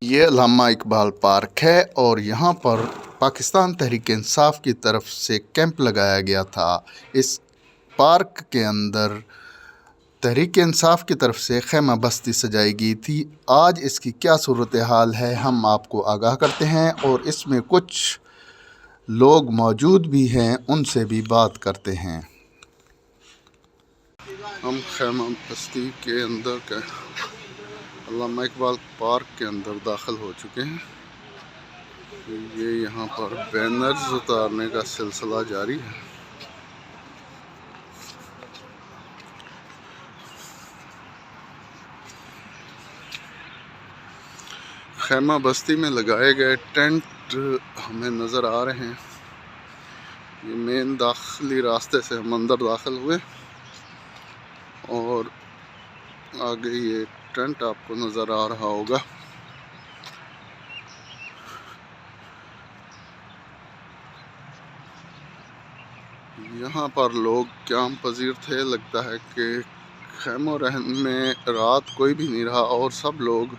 ये अल्लामा इकबाल पार्क है और यहाँ पर पाकिस्तान तहरीक इंसाफ की तरफ से कैंप लगाया गया था। इस पार्क के अंदर तहरीक इंसाफ की तरफ से खैमा बस्ती सजाई गई थी। आज इसकी क्या सूरत हाल है हम आपको आगाह करते हैं और इसमें कुछ लोग मौजूद भी हैं, उनसे भी बात करते हैं। हम खैमा बस्ती के अंदर के अल्लामा इकबाल पार्क के अंदर दाखिल हो चुके हैं। ये यहाँ पर बैनर्स उतारने का सिलसिला जारी है। खैमा बस्ती में लगाए गए टेंट हमें नज़र आ रहे हैं। ये मेन दाखिली रास्ते से हम अंदर दाखिल हुए और आगे ये टेंट आपको नज़र आ रहा होगा। यहाँ पर लोग क़याम पजीर थे। लगता है कि खैमों में रात कोई भी नहीं रहा और सब लोग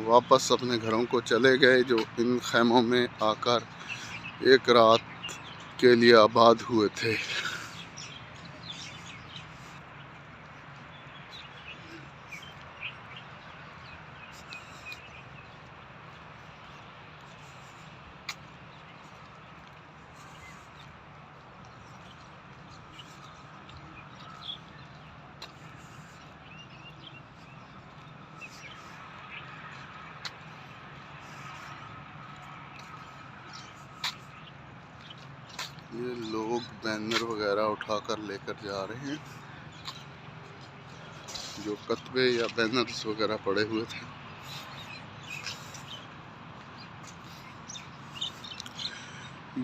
वापस अपने घरों को चले गए जो इन खैमों में आकर एक रात के लिए आबाद हुए थे। ये लोग बैनर वगैरह उठाकर लेकर जा रहे हैं, जो कतबे या बैनर्स वगैरह पड़े हुए थे।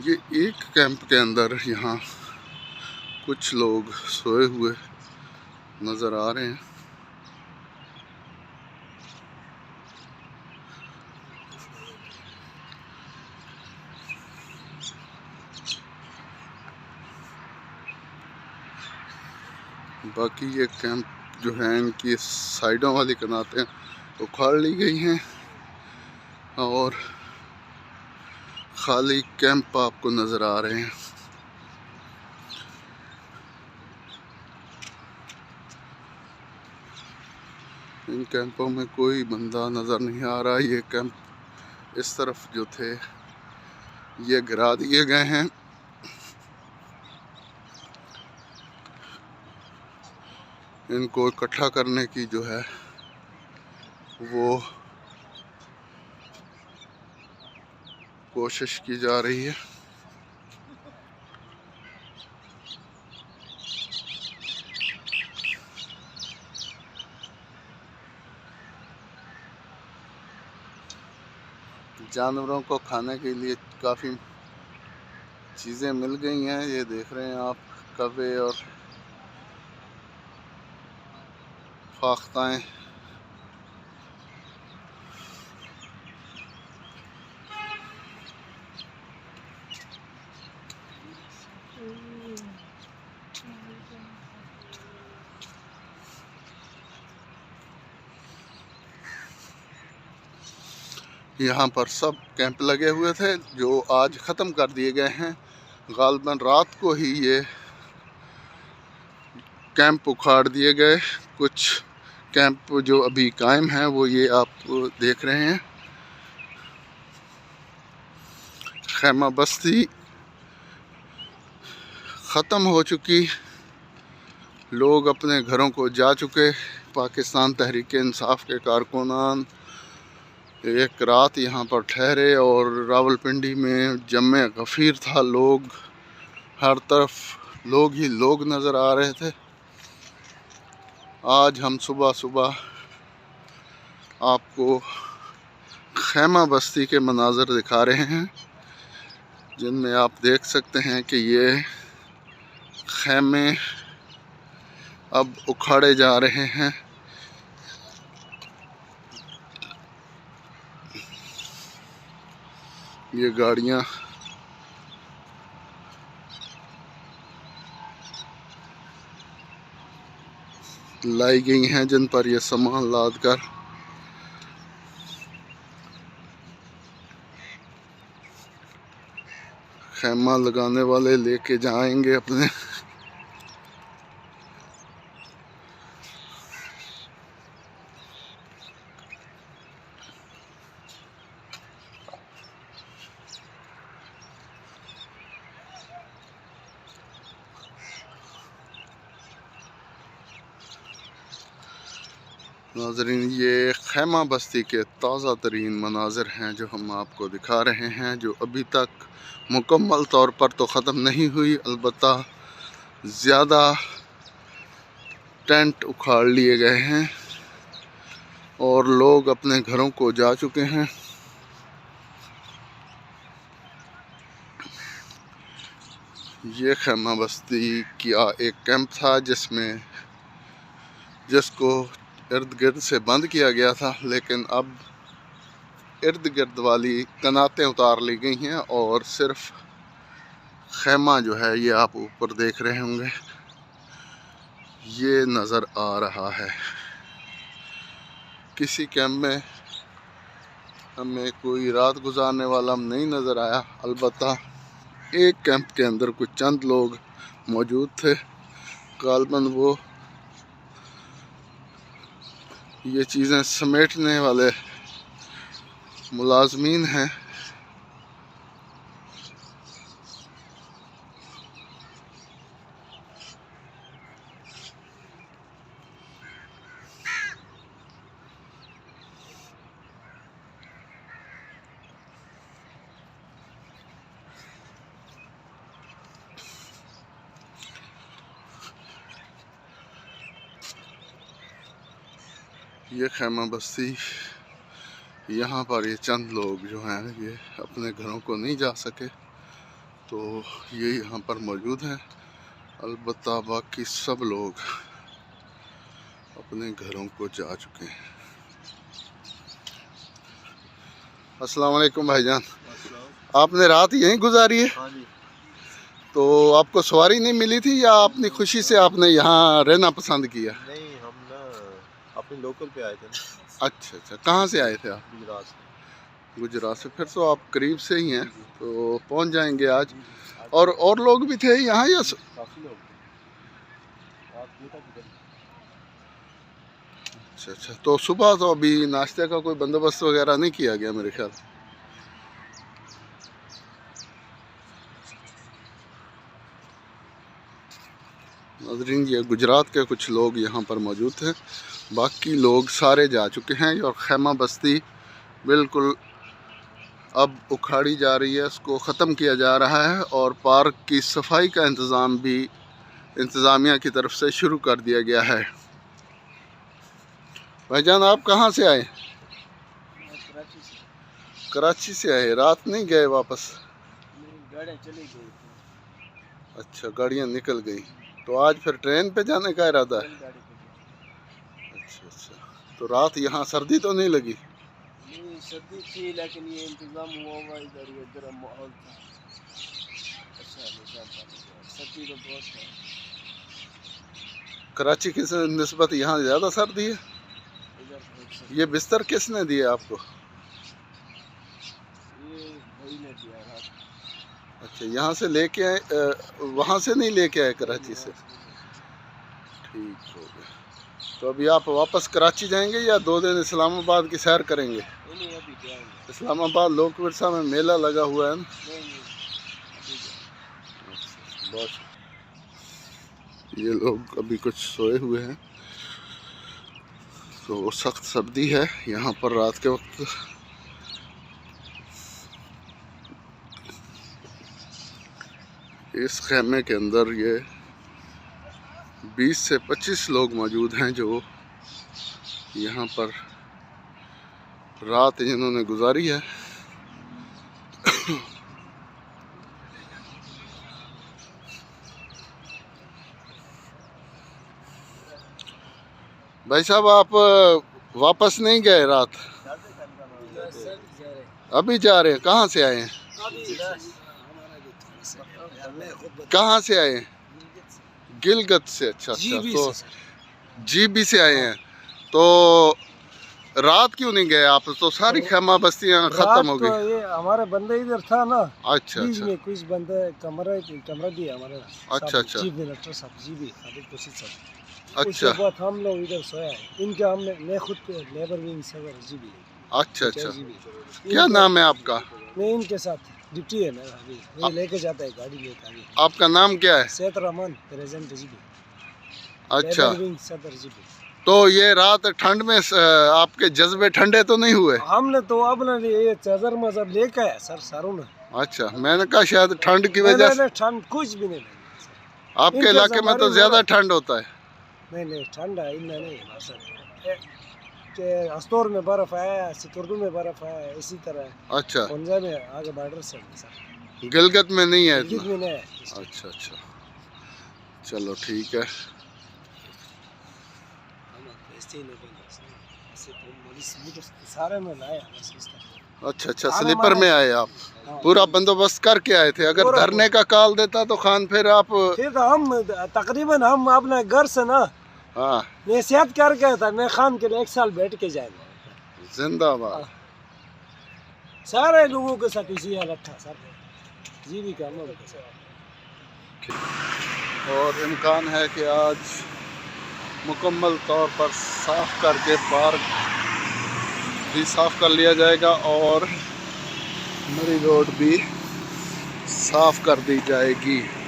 ये एक कैंप के अंदर यहाँ कुछ लोग सोए हुए नज़र आ रहे हैं। बाकी ये कैंप जो है इनकी साइडों वाली कनातें उखाड़ ली गई हैं और खाली कैंप आपको नज़र आ रहे हैं। इन कैंपों में कोई बंदा नज़र नहीं आ रहा। ये कैंप इस तरफ जो थे ये गिरा दिए गए हैं। इनको इकट्ठा करने की जो है वो कोशिश की जा रही है। जानवरों को खाने के लिए काफ़ी चीज़ें मिल गई हैं। ये देख रहे हैं आप, कौवे और फाख्ताएँ। यहाँ पर सब कैंप लगे हुए थे जो आज ख़त्म कर दिए गए हैं। गालिबन रात को ही ये कैंप उखाड़ दिए गए। कुछ कैंप जो अभी कायम हैं वो ये आप देख रहे हैं। खैमा बस्ती ख़त्म हो चुकी, लोग अपने घरों को जा चुके। पाकिस्तान तहरीक इंसाफ के कारकुनान एक रात यहाँ पर ठहरे और रावलपिंडी में जमे गफ़ीर था। लोग हर तरफ लोग ही लोग नज़र आ रहे थे। आज हम सुबह सुबह आपको खैमा बस्ती के मनाज़र दिखा रहे हैं, जिनमें आप देख सकते हैं कि ये खैमे अब उखाड़े जा रहे हैं। ये गाड़ियाँ लाई गई हैं जिन पर ये सामान लाद कर खैमा लगाने वाले लेके जाएंगे अपने। नाज़रीन, ये खैमा बस्ती के ताज़ा तरीन मनाज़िर हैं जो हम आपको दिखा रहे हैं, जो अभी तक मुकम्मल तौर पर तो ख़त्म नहीं हुई, अलबत्ता ज़्यादा टेंट उखाड़ लिए गए हैं और लोग अपने घरों को जा चुके हैं। ये खैमा बस्ती का एक कैंप था जिसको इर्द गिर्द से बंद किया गया था, लेकिन अब इर्द गिर्द वाली कनातें उतार ली गई हैं और सिर्फ खैमा जो है, ये आप ऊपर देख रहे होंगे, ये नज़र आ रहा है। किसी कैंप में हमें कोई रात गुजारने वाला नहीं नज़र आया, अलबत्ता एक कैंप के अंदर कुछ चंद लोग मौजूद थे। गालबन वो ये चीज़ें समेटने वाले मुलाजमीन हैं। ये खैमा बस्ती, यहाँ पर ये चंद लोग जो हैं ये अपने घरों को नहीं जा सके, तो ये यहाँ पर मौजूद हैं। अलबत्ता बाकी सब लोग अपने घरों को जा चुके हैं। अस्सलाम वालेकुम भाईजान, आपने रात यहीं गुजारी है? हाँ जी। तो आपको सवारी नहीं मिली थी या अपनी खुशी से आपने यहाँ रहना पसंद किया? नहीं, हम ना अपने लोकल पे आए थे ना। अच्छा अच्छा, कहाँ से आए थे आप? गुजरात से। गुजरात से, फिर तो आप करीब से ही हैं, तो पहुँच जाएंगे आज। और लोग भी थे यहाँ या काफ़ी लोग थे। अच्छा अच्छा, तो सुबह तो अभी नाश्ते का कोई बंदोबस्त वगैरह नहीं किया गया मेरे ख्याल? नाज़रीन, ये गुजरात के कुछ लोग यहाँ पर मौजूद थे, बाकी लोग सारे जा चुके हैं और खैमा बस्ती बिल्कुल अब उखाड़ी जा रही है, इसको ख़त्म किया जा रहा है और पार्क की सफाई का इंतज़ाम भी इंतज़ामिया की तरफ से शुरू कर दिया गया है। भाईजान, आप कहाँ से आए? कराची से आए, रात नहीं गए वापस? गाड़ियाँ चली गई। अच्छा, गाड़ियाँ निकल गई, तो आज फिर ट्रेन पे जाने का इरादा है? अच्छा अच्छा, तो रात यहाँ सर्दी तो नहीं लगी? नहीं, सर्दी थी लेकिन ये इंतज़ाम हुआ हुआ इधर माहौल था अच्छा, सर्दी तो बहुत है। कराची की निस्बत यहाँ ज़्यादा सर्दी है? ये बिस्तर किसने दिए आपको? ये भाई ने दिया रात। अच्छा, यहाँ से लेके आए, वहाँ से नहीं लेके आए कराची से? ठीक हो गया। तो अभी आप वापस कराची जाएंगे या 2 दिन इस्लामाबाद की सैर करेंगे? नहीं, अभी जाएंगे। इस्लामाबाद लोक विरसा में मेला लगा हुआ है ना? बहुत। ये लोग अभी कुछ सोए हुए हैं, तो सख्त सर्दी है यहाँ पर रात के वक्त। इस खैमे के अंदर ये 20 से 25 लोग मौजूद हैं जो यहाँ पर रात जिन्होंने गुजारी है। भाई साहब, आप वापस नहीं गए रात? अभी जा रहे हैं? कहाँ से आए हैं? कहाँ से आए हैं? गिलगित से। अच्छा अच्छा, तो जीबी से आए हैं। तो रात क्यों नहीं गए आप? तो सारी खैमा बस्तियां खत्म हो रात को गई। ये हमारे बंदे इधर था ना, अच्छा बीच अच्छा में कुछ बंदे कमरा दिया हमारे अच्छा अच्छा चीफ मिनिस्टर साहब जी भी खालिद कुर्सी साहब। अच्छा उसके बाद हम लोग इधर सोया है। इनका हमने मैं खुद लेबर विंग सदर जी भी अच्छा अच्छा। जी भी। क्या नाम है आपका? मैं इनके साथ डिप्टी है मेरा, अभी ये लेके जाता है गाड़ी लेके आगे। आपका नाम क्या है? सैयद रहमान प्रेजेंट जी भी, अच्छा, लेबर विंग सदर जी भी। तो ये रात ठंड में आपके जज्बे ठंडे तो नहीं हुए? हमने तो अपने लिए ये चादर मजर लेके आया सर सारों ने। अच्छा, मैंने कहा शायद ठंड की नहीं वजह नहीं से। नहीं, ठंड कुछ भी नहीं लगी सर। आपके इनके इलाके में तो हमारे ज्यादा मेरा- ठंड होता है। नहीं नहीं ठंड है इनमें नहीं है सर। के अस्तौर में बर्फ है, सिकुर्दू में बर्फ है, इसी तरह अच्छा, पंजा में आगे बॉर्डर से है सर। गिलगित में नहीं है गिलगित इतना। में नहीं है। अच्छा अच्छा, चलो ठीक है। सारे में लाया बस इसका। अच्छा अच्छा, खाना स्लीपर में आए आप? हाँ। पूरा बंदोबस्त करके आए थे? अगर पूरा- धरने का कॉल देता तो खान फिर आप। फिर तो हम तकरीबन हम अपने घर से ना हाँ, नसीहत करके था, मैं खान के लिए 1 साल बैठ के जाएगा। जिंदाबाद। सारे लोगों के साथ इसी हालत था सर जी भी काम के साथ। और इम्कान है कि आज मुकम्मल तौर पर साफ करके पार्क भी साफ कर लिया जाएगा और मरी रोड भी साफ कर दी जाएगी।